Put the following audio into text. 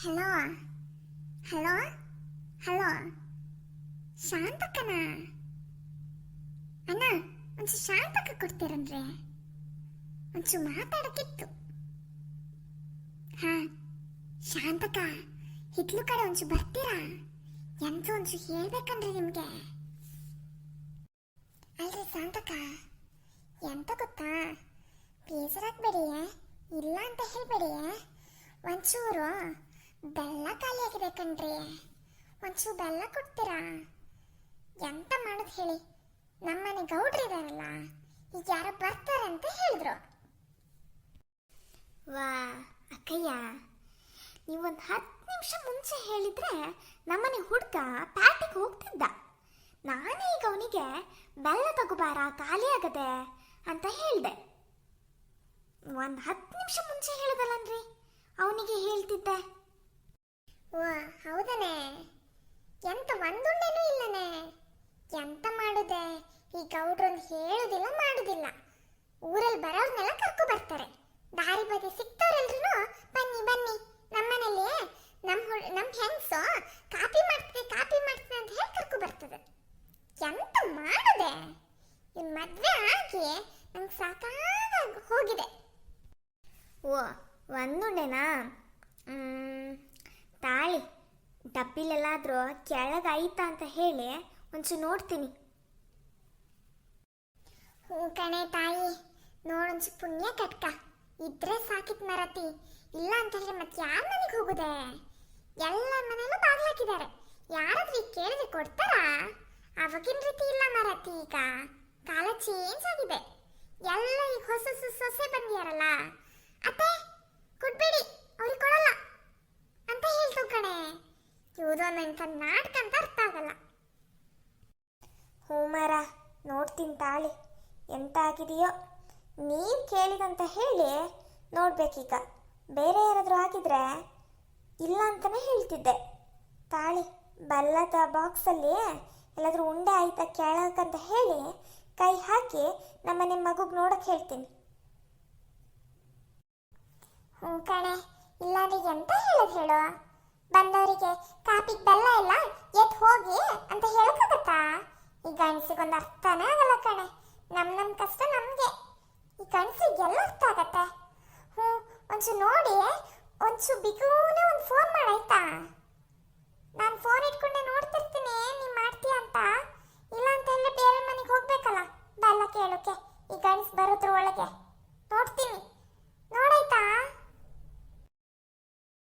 Hello hello hello ಶಾಂತಕ್ಕನ ಅಣ್ಣ ಒಂಚೂರು ಶಾಂತಕ್ಕ ಕೊಡ್ತೀರನ್ರಿ ಒಂಚೂರು ಮಾತಾಡಕ್ಕಿತ್ತು. ಹಾ ಶಾಂತಕ್ಕ ಹಿತ್ಲು ಕಡೆ ಒಂಚೂರು ಬರ್ತೀರಾ? ಎಂತ ಒಂಚೂರು ಹೇಳ್ಬೇಕನ್ರಿ ನಿಮ್ಗೆ. ಅಲ್ರಿ ಶಾಂತಕ್ಕ ಎಂತ ಗೊತ್ತಾ, ಬೇಜಾರಾಗ್ಬೇಡಿ, ಇಲ್ಲ ಅಂತ ಹೇಳ್ಬೇಡಿ. ಒಂಚೂರು ಬೆಲ್ಲ ಖಾಲಿ ಆಗಿದೆ ಕಣ್ರಿ, ಒಂಚೂರು ಬೆಲ್ಲ ಕೊಡ್ತೀರಾ? ಎಂತ ಮಾಡೋದು ಹೇಳಿ, ನಮ್ಮನೆ ಗೌಡ್ರು ಇದಾರಲ್ಲ, ಈಗ ಯಾರೋ ಬರ್ತಾರೆ ಅಂತ ಹೇಳಿದ್ರು. ವಾ ಅಕ್ಕಯ್ಯ, ನೀವೊಂದು 10 ನಿಮಿಷ ಮುಂಚೆ ಹೇಳಿದ್ರೆ ನಮ್ಮನೆ ಹುಡುಗ ಪ್ಯಾಟಿಗೆ ಹೋಗ್ತಿದ್ದ. ನಾನೇ ಈಗ ಅವನಿಗೆ ಬೆಲ್ಲ ತಗೋಬಾರ ಖಾಲಿ ಆಗದೆ ಅಂತ ಹೇಳಿದೆ. ಒಂದು 10 ನಿಮಿಷ ಮುಂಚೆ ಹೇಳಿದಲ್ಲನ್ರಿ, ಅವನಿಗೆ ಹೇಳ್ತಿದ್ದೆ. ಓ ಹೌದನೇ, ಎಂತ ಒಂದುಂಡೆನೂ ಇಲ್ಲನೆ. ಎಂತ ಮಾಡುದೆ, ಈ ಗೌಡ್ರೊಂದು ಹೇಳುದಿಲ್ಲ ಮಾಡುದಿಲ್ಲ. ಊರಲ್ಲಿ ಬರೋರ್ನೆಲ್ಲ ಕರ್ಕೊ ಬರ್ತಾರೆ, ದಾರಿ ಬದಿ ಸಿಕ್ತವ್ರೆಲ್ರೂ ಬನ್ನಿ ಬನ್ನಿ ನಮ್ಮನೇಲಿ ನಮ್ಮ ಹೆಂಗ್ಸು ಕಾಪಿ ಮಾಡ್ತದೆ ಅಂತ ಹೇಳಿ ಕರ್ಕೊ ಬರ್ತದೆ. ಎಂತ ಮಾಡುದೆ, ಈ ಮದ್ವೆ ಆಗಿ ನಂಗೆ ಸಾಕಾಗಿ ಹೋಗಿದೆ. ಓ ಒಂದುಂಡೆನಾ? ತಾಳಿ ಡಬ್ಬಿಲೆಲ್ಲಾದರೂ ಕೆಳಗಾಯ್ತಾ ಅಂತ ಹೇಳಿ ಒಂಚೂರು ನೋಡ್ತೀನಿ. ಹೂ ಕಣೆ ತಾಯಿ, ನೋಡೊಂಚು ಪುಣ್ಯ ಕಟ್ಕ ಇದ್ರೆ ಸಾಕಿತ್ ಮರತಿ. ಇಲ್ಲ ಅಂತ ಹೇಳಿದ್ರೆ ಮತ್ತೆ ಯಾರ ಮನೆಗೆ ಹೋಗುದೆ? ಎಲ್ಲ ಮನೆಯಲ್ಲೂ ಬಾಗ್ಲಾಕಿದ್ದಾರೆ, ಯಾರಾದ್ರೂ ಈಗ ಕೇಳಿದ್ರೆ ಕೊಡ್ತಾರಾ? ಅವಾಗಿನ ರೀತಿ ಇಲ್ಲ ಮರತಿ, ಈಗ ಕಾಲ ಚೇಂಜ್ ಆಗಿದೆ. ಎಲ್ಲ ಈಗ ಹೊಸ ಸೊಸೆ ಬಂದಿಯಾರಲ್ಲ, ಅತ್ತೆ ಕೊಡ್ಬೇಡಿ ಅವ್ರಿಗೆ ಕೊಡಲ್ಲ ಅಂತ ಹೇಳ್ತು ಕಣೆ. ಇವುದು ನಂಗೆ ನಾಟಕ ಅಂತ ಅರ್ಥ ಆಗಲ್ಲ. ಹ್ಞೂ ಮರ, ನೋಡ್ತೀನಿ ತಾಳಿ ಎಂತ ಆಗಿದೆಯೋ. ನೀವು ಕೇಳಿದಂತ ಹೇಳಿ ನೋಡ್ಬೇಕೀಗ. ಬೇರೆ ಯಾರಾದರೂ ಆಗಿದ್ರೆ ಇಲ್ಲ ಅಂತಲೇ ಹೇಳ್ತಿದ್ದೆ. ತಾಳಿ ಬೆಲ್ಲದ ಬಾಕ್ಸಲ್ಲಿ ಎಲ್ಲಾದರೂ ಉಂಡೆ ಆಯ್ತಾ ಕೇಳಕ್ಕಂತ ಹೇಳಿ ಕೈ ಹಾಕಿ ನಮ್ಮನೆ ಮಗುಗೆ ನೋಡಕ್ಕೆ ಹೇಳ್ತೀನಿ. ಹ್ಞೂ ಕಣೆ, ಇಲ್ಲಾಂದ್ರೆ ಎಂತ ಹೇಳೋದು ಹೇಳು? ಬಂದವರಿಗೆ ಕಾಪಿಗೆ ಬೆಲ್ಲ ಇಲ್ಲ ಎತ್ ಹೋಗಿ ಅಂತ ಹೇಳಕ್ಕಾಗತ್ತಾ? ಈ ಗಂಡಸಿಗೊಂದು ಅರ್ಥನೇ ಆಗಲ್ಲ ಕಣೆ. ನಮ್ಮ ಕಷ್ಟ ನಮಗೆ, ಈ ಗಂಡಸಿಗೆಲ್ಲ ಅರ್ಥ ಆಗತ್ತೆ. ಹ್ಞೂ ಒಂಚೂರು ನೋಡಿ, ಒಂಚೂರು ಬಿಗುನೇ ಒಂದು ಫೋನ್ ಮಾಡಾಯ್ತಾ? ನಾನು ಫೋನ್ ಇಟ್ಕೊಂಡೆ ನೋಡ್ತಿರ್ತೀನಿ ನೀನು ಮಾಡ್ತೀಯ ಅಂತ. ಇಲ್ಲ ಅಂತ ಹೇಳಿದ್ರೆ ಬೇರೆ ಮನೆಗೆ ಹೋಗ್ಬೇಕಲ್ಲ ಬೆಲ್ಲ ಕೇಳೋಕೆ. ಈ ಗಂಡಸ್ ಬರೋದ್ರ ಒಳಗೆ ನೋಡ್ತೀನಿ, ನೋಡಾಯ್ತಾ?